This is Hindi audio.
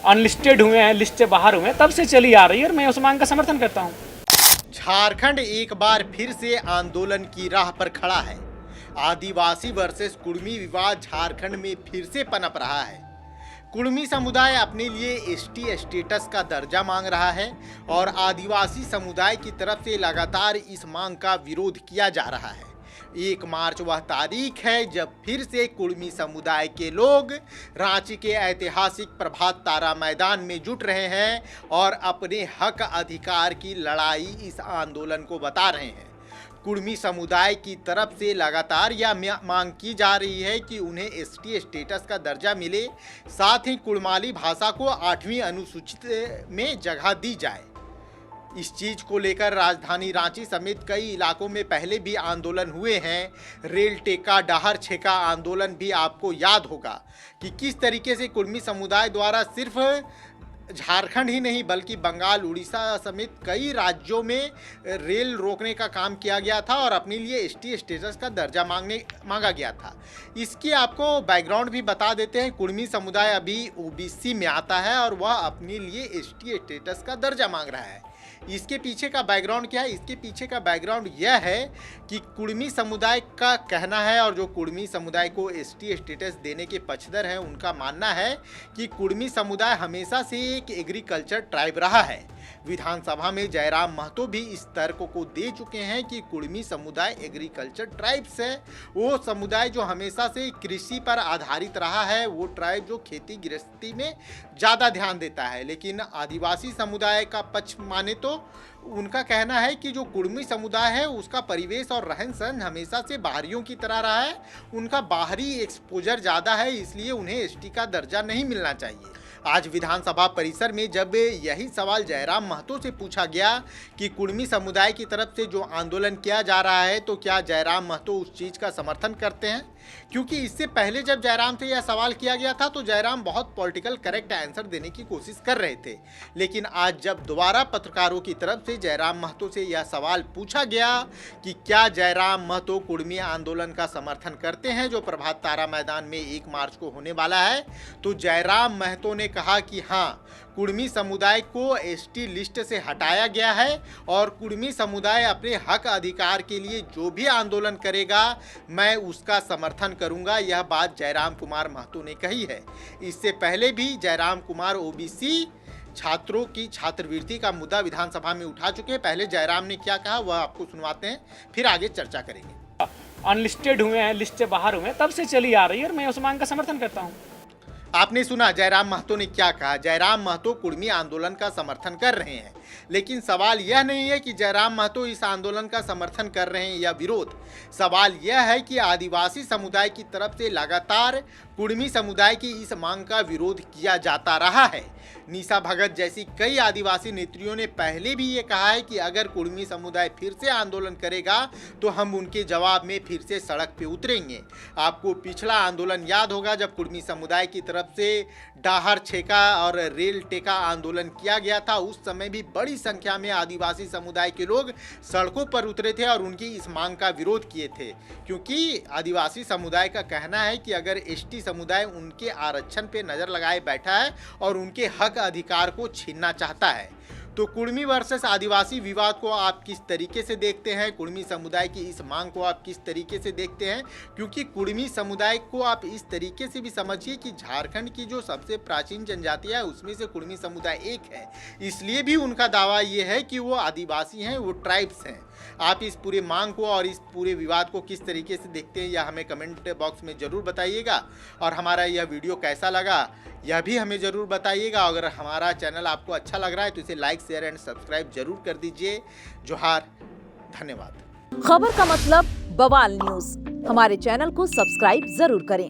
अनलिस्टेड हुए हैं, लिस्ट से बाहर हुए हैं, तब से चली आ रही है और मैं उस मांग का समर्थन करता हूँ। झारखंड एक बार फिर से आंदोलन की राह पर खड़ा है। आदिवासी वर्सेस कुर्मी विवाद झारखंड में फिर से पनप रहा है। कुर्मी समुदाय अपने लिए एसटी स्टेटस का दर्जा मांग रहा है और आदिवासी समुदाय की तरफ से लगातार इस मांग का विरोध किया जा रहा है। 1 मार्च वह तारीख है जब फिर से कुर्मी समुदाय के लोग रांची के ऐतिहासिक प्रभात तारा मैदान में जुट रहे हैं और अपने हक अधिकार की लड़ाई इस आंदोलन को बता रहे हैं। कुर्मी समुदाय की तरफ से लगातार यह मांग की जा रही है कि उन्हें एसटी स्टेटस का दर्जा मिले, साथ ही कुड़माली भाषा को 8वीं अनुसूचित में जगह दी जाए। इस चीज को लेकर राजधानी रांची समेत कई इलाकों में पहले भी आंदोलन हुए हैं। रेल टेका डाहर छेका आंदोलन भी आपको याद होगा कि किस तरीके से कुर्मी समुदाय द्वारा सिर्फ झारखंड ही नहीं बल्कि बंगाल, उड़ीसा समेत कई राज्यों में रेल रोकने का काम किया गया था और अपने लिए एसटी स्टेटस का दर्जा मांगा गया था। इसकी आपको बैकग्राउंड भी बता देते हैं। कुर्मी समुदाय अभी ओबीसी में आता है और वह अपने लिए एसटी स्टेटस का दर्जा मांग रहा है। इसके पीछे का बैकग्राउंड क्या है? इसके पीछे का बैकग्राउंड यह है कि कुर्मी समुदाय का कहना है, और जो कुर्मी समुदाय को एसटी स्टेटस देने के पक्षधर हैं उनका मानना है कि कुर्मी समुदाय हमेशा से एक एग्रीकल्चर ट्राइब रहा है। विधानसभा में जयराम महतो भी इस तर्क को दे चुके हैं कि कुर्मी समुदाय एग्रीकल्चर ट्राइब्स है। वो समुदाय जो हमेशा से कृषि पर आधारित रहा है, वो ट्राइब जो खेती गृहस्थी में ज़्यादा ध्यान देता है। लेकिन आदिवासी समुदाय का पक्ष माने तो उनका कहना है कि जो कुर्मी समुदाय है उसका परिवेश और रहन सहन हमेशा से बाहरियों की तरह रहा है। उनका बाहरी एक्सपोजर ज़्यादा है, इसलिए उन्हें एसटी का दर्जा नहीं मिलना चाहिए। आज विधानसभा परिसर में जब यही सवाल जयराम महतो से पूछा गया कि कुर्मी समुदाय की तरफ से जो आंदोलन किया जा रहा है तो क्या जयराम महतो उस चीज़ का समर्थन करते हैं, क्योंकि इससे पहले जब जयराम से यह सवाल किया गया था तो जयराम बहुत पॉलिटिकल करेक्ट आंसर देने की कोशिश कर रहे थे। लेकिन आज जब दोबारा पत्रकारों की तरफ से जयराम महतो से यह सवाल पूछा गया कि क्या जयराम महतो कुर्मी आंदोलन का समर्थन करते हैं जो प्रभात तारा मैदान में 1 मार्च को होने वाला है, तो जयराम महतो ने कहा कि हाँ, कुर्मी समुदाय को एसटी लिस्ट से हटाया गया है और कुर्मी समुदाय अपने हक अधिकार के लिए जो भी आंदोलन करेगा मैं उसका समर्थन करूंगा। यह बात जयराम कुमार महतो ने कही है। इससे पहले भी जयराम कुमार ओबीसी छात्रों की छात्रवृत्ति का मुद्दा विधानसभा में उठा चुके हैं। पहले जयराम ने क्या कहा वह आपको सुनवाते हैं, फिर आगे चर्चा करेंगे। अनलिस्टेड हुए हैं, लिस्ट से बाहर हुए हैं, तब से चली आ रही है और मैं उस मांग का समर्थन करता हूँ। आपने सुना जयराम महतो ने क्या कहा। जयराम महतो कुर्मी आंदोलन का समर्थन कर रहे हैं, लेकिन सवाल यह नहीं है कि जयराम महतो इस आंदोलन का समर्थन कर रहे हैं या विरोध। सवाल यह है कि आदिवासी समुदाय की तरफ से लगातार कुर्मी समुदाय की इस मांग का विरोध किया जाता रहा है। निशा भगत जैसी कई आदिवासी नेत्रियों ने पहले भी ये कहा है कि अगर कुर्मी समुदाय फिर से आंदोलन करेगा तो हम उनके जवाब में फिर से सड़क पे उतरेंगे। आपको पिछला आंदोलन याद होगा जब कुर्मी समुदाय की तरफ से डाहर छेका और रेल टेका आंदोलन किया गया था। उस समय भी बड़ी संख्या में आदिवासी समुदाय के लोग सड़कों पर उतरे थे और उनकी इस मांग का विरोध किए थे, क्योंकि आदिवासी समुदाय का कहना है कि अगर एसटी समुदाय उनके आरक्षण पे नज़र लगाए बैठा है और उनके हक अधिकार को छीनना चाहता है। तो कुर्मी वर्सेस आदिवासी विवाद को आप किस तरीके से देखते हैं? कुर्मी समुदाय की इस मांग को आप किस तरीके से देखते हैं? क्योंकि कुर्मी समुदाय को आप इस तरीके से भी समझिए कि झारखंड की जो सबसे प्राचीन जनजातियां है उसमें से कुर्मी समुदाय एक है, इसलिए भी उनका दावा ये है कि वो आदिवासी हैं, वो ट्राइब्स हैं। आप इस पूरे मांग को और इस पूरे विवाद को किस तरीके से देखते हैं यह हमें कमेंट बॉक्स में ज़रूर बताइएगा, और हमारा यह वीडियो कैसा लगा यह भी हमें ज़रूर बताइएगा। अगर हमारा चैनल आपको अच्छा लग रहा है तो इसे लाइक, शेयर एंड सब्सक्राइब जरूर कर दीजिए। जोहार, धन्यवाद। खबर का मतलब बवाल न्यूज, हमारे चैनल को सब्सक्राइब जरूर करें।